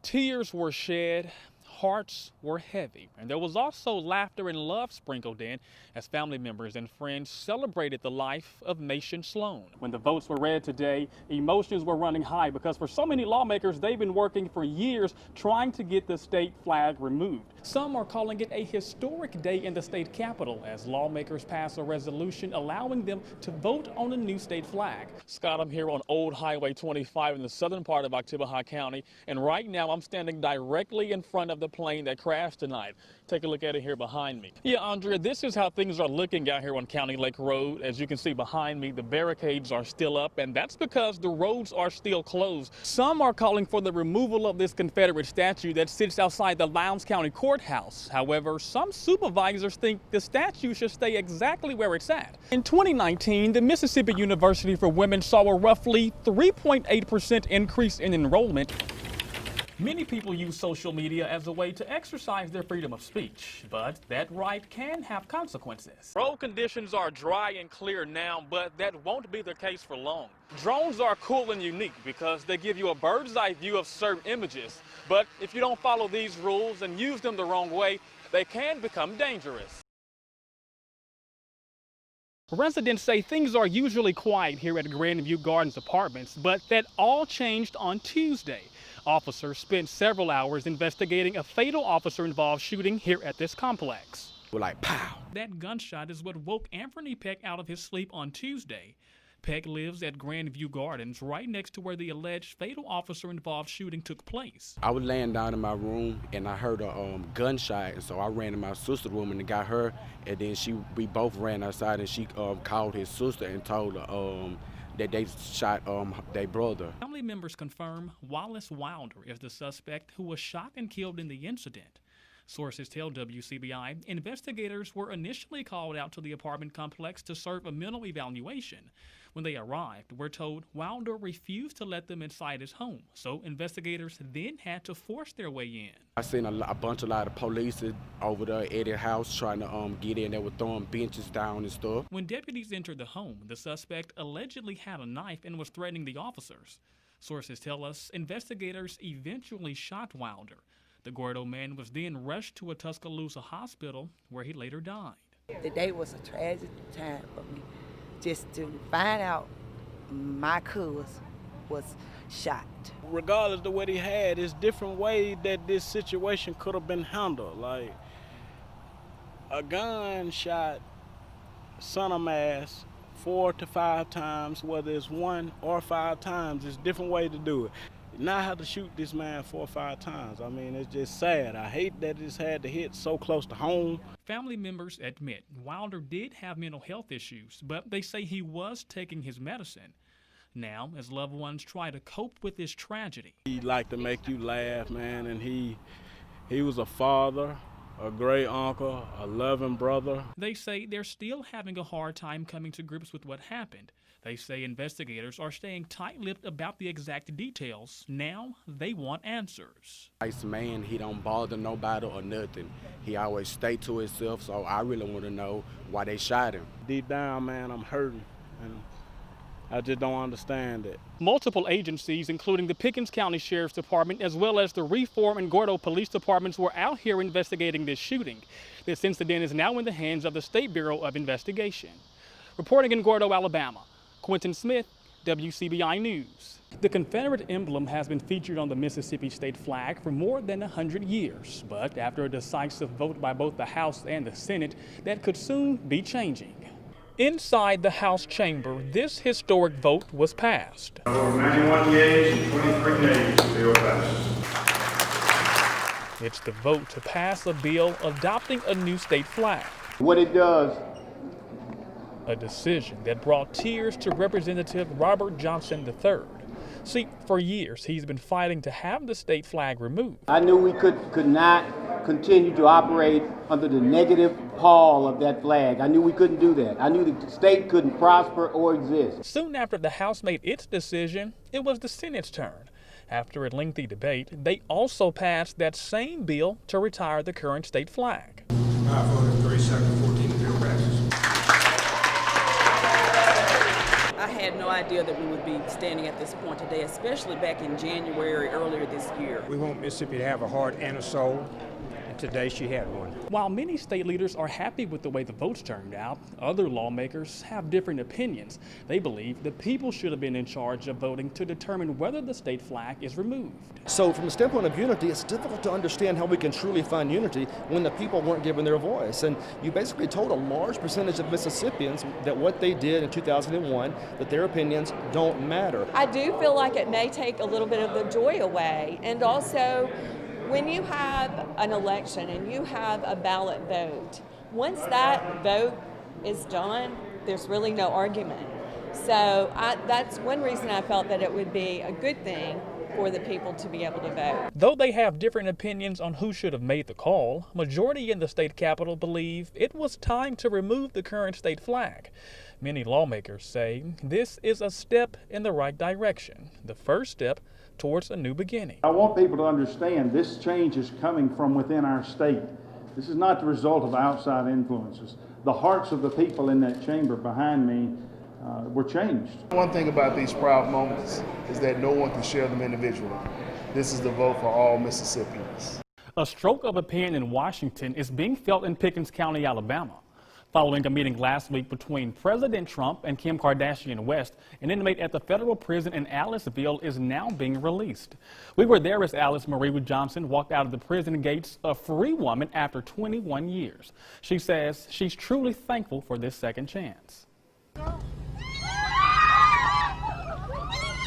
Tears were shed, hearts were heavy, and there was also laughter and love sprinkled in as family members and friends celebrated the life of Nation Sloan. When the votes were read today, emotions were running high because for so many lawmakers, they've been working for years trying to get the state flag removed. Some are calling it a historic day in the state capitol as lawmakers pass a resolution allowing them to vote on a new state flag. Scott, I'm here on Old Highway 25 in the southern part of Oktibbeha County, and right now I'm standing directly in front of the plane that crashed tonight. Take a look at it here behind me. Yeah, Andrea, this is how things are looking out here on County Lake Road. As you can see behind me, the barricades are still up, and that's because the roads are still closed. Some are calling for the removal of this Confederate statue that sits outside the Lowndes County Courthouse. However, some supervisors think the statue should stay exactly where it's at. In 2019, the Mississippi University for Women saw a roughly 3.8% increase in enrollment. Many people use social media as a way to exercise their freedom of speech, but that right can have consequences. Road conditions are dry and clear now, but that won't be the case for long. Drones are cool and unique because they give you a bird's eye view of certain images, but if you don't follow these rules and use them the wrong way, they can become dangerous. Residents say things are usually quiet here at Grandview Gardens Apartments, but that all changed on Tuesday. Officers spent several hours investigating a fatal officer-involved shooting here at this complex. We're like, pow! That gunshot is what woke Anthony Peck out of his sleep on Tuesday. Peck lives at Grandview Gardens, right next to where the alleged fatal officer-involved shooting took place. I was laying down in my room and I heard a gunshot, and so I ran to my sister's room and got her, and then we both ran outside, and she called his sister and told her that they shot their brother. Family members confirm Wallace Wilder is the suspect who was shot and killed in the incident. Sources tell WCBI investigators were initially called out to the apartment complex to serve a mental evaluation. When they arrived, we're told Wilder refused to let them inside his home, so investigators then had to force their way in. I seen a lot of police over there at their house trying to get in. They were throwing benches down and stuff. When deputies entered the home, the suspect allegedly had a knife and was threatening the officers. Sources tell us investigators eventually shot Wilder. The Gordo man was then rushed to a Tuscaloosa hospital where he later died. The day was a tragic time for me, just to find out my cousin was shot. Regardless of what he had, it's different ways that this situation could have been handled. Like a gunshot, son of mass, 4 to 5 times, whether it's 1 or 5 times, it's a different way to do it. Not have to shoot this man 4 or 5 times. I mean, it's just sad. I hate that it's had to hit so close to home. Family members admit Wilder did have mental health issues, but they say he was taking his medicine. Now, as loved ones try to cope with this tragedy. He liked to make you laugh, man, and he was a father, a great uncle, a loving brother. They say they're still having a hard time coming to grips with what happened. They say investigators are staying tight-lipped about the exact details. Now they want answers. Nice man, he don't bother nobody or nothing. He always stay to himself, so I really want to know why they shot him. Deep down, man, I'm hurting, and I just don't understand it. Multiple agencies, including the Pickens County Sheriff's Department, as well as the Reform and Gordo Police Departments, were out here investigating this shooting. This incident is now in the hands of the State Bureau of Investigation. Reporting in Gordo, Alabama, Quentin Smith, WCBI News. The Confederate emblem has been featured on the Mississippi state flag for more than 100 years, but after a decisive vote by both the House and the Senate, that could soon be changing. Inside the House chamber, this historic vote was passed. Over 91 yeas and 23 nays, the bill passes. It's the vote to pass a bill adopting a new state flag. What it does, a decision that brought tears to Representative Robert Johnson III. See, for years, he's been fighting to have the state flag removed. I knew we could not continue to operate under the negative pall of that flag. I knew we couldn't do that. I knew the state couldn't prosper or exist. Soon after the House made its decision, it was the Senate's turn. After a lengthy debate, they also passed that same bill to retire the current state flag. 5 voted, 37 to 14, the bill passes. I had no idea that we would be standing at this point today, especially back in January earlier this year. We want Mississippi to have a heart and a soul, and today she had one. While many state leaders are happy with the way the votes turned out, other lawmakers have different opinions. They believe the people should have been in charge of voting to determine whether the state flag is removed. So from the standpoint of unity, it's difficult to understand how we can truly find unity when the people weren't given their voice. And you basically told a large percentage of Mississippians that what they did in 2001, that their opinions don't matter. I do feel like it may take a little bit of the joy away, and also when you have an election and you have a ballot vote, once that vote is done, there's really no argument. So that's one reason I felt that it would be a good thing for the people to be able to vote. Though they have different opinions on who should have made the call, majority in the state capitol believe it was time to remove the current state flag. Many lawmakers say this is a step in the right direction, the first step towards a new beginning. I want people to understand this change is coming from within our state. This is not the result of outside influences. The hearts of the people in that chamber behind me were changed. One thing about these proud moments is that no one can share them individually. This is the vote for all Mississippians. A stroke of a pen in Washington is being felt in Pickens County, Alabama. Following a meeting last week between President Trump and Kim Kardashian West, an inmate at the federal prison in Aliceville is now being released. We were there as Alice Marie Johnson walked out of the prison gates a free woman after 21 years. She says she's truly thankful for this second chance.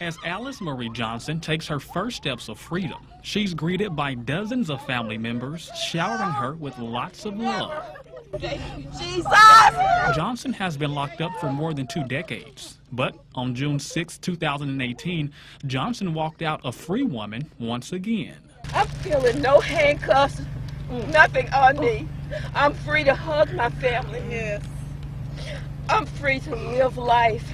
As Alice Marie Johnson takes her first steps of freedom, she's greeted by dozens of family members showering her with lots of love. Jesus! Johnson has been locked up for more than 2 decades, but on June 6, 2018, Johnson walked out a free woman once again. I'm feeling no handcuffs, nothing on me. I'm free to hug my family. Yes. I'm free to live life.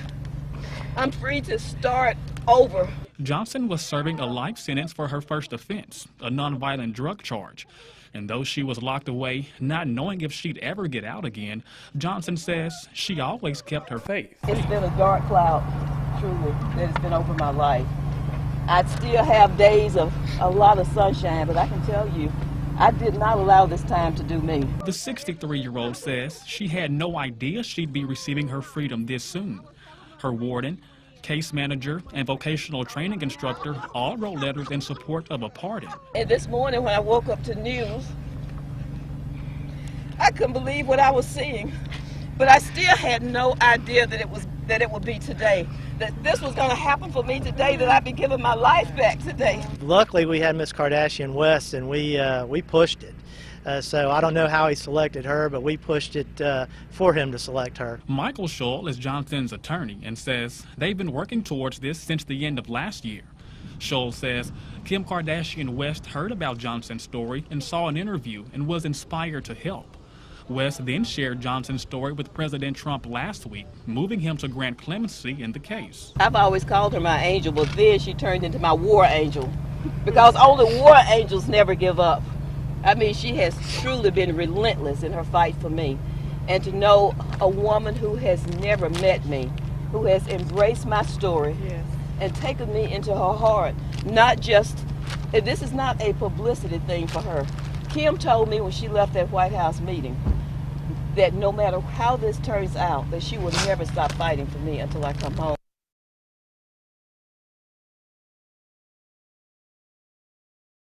I'm free to start over. Johnson was serving a life sentence for her first offense, a nonviolent drug charge. And though she was locked away, not knowing if she'd ever get out again, Johnson says she always kept her faith. It's been a dark cloud, truly, that has been over my life. I still have days of a lot of sunshine, but I can tell you, I did not allow this time to do me. The 63-year-old says she had no idea she'd be receiving her freedom this soon. Her warden, case manager, and vocational training instructor all wrote letters in support of a pardon. And this morning when I woke up to news, I couldn't believe what I was seeing. But I still had no idea that it would be today. That this was going to happen for me today, that I'd be giving my life back today. Luckily we had Miss Kardashian West, and we pushed it. So I don't know how he selected her, but we pushed it for him to select her. Michael Scholl is Johnson's attorney and says they've been working towards this since the end of last year. Scholl says Kim Kardashian West heard about Johnson's story and saw an interview and was inspired to help. West then shared Johnson's story with President Trump last week, moving him to grant clemency in the case. I've always called her my angel, but then she turned into my war angel, because only war angels never give up. I mean, she has truly been relentless in her fight for me. And to know a woman who has never met me, who has embraced my story, yes, and taken me into her heart, not just, this is not a publicity thing for her. Kim told me when she left that White House meeting that no matter how this turns out, that she will never stop fighting for me until I come home.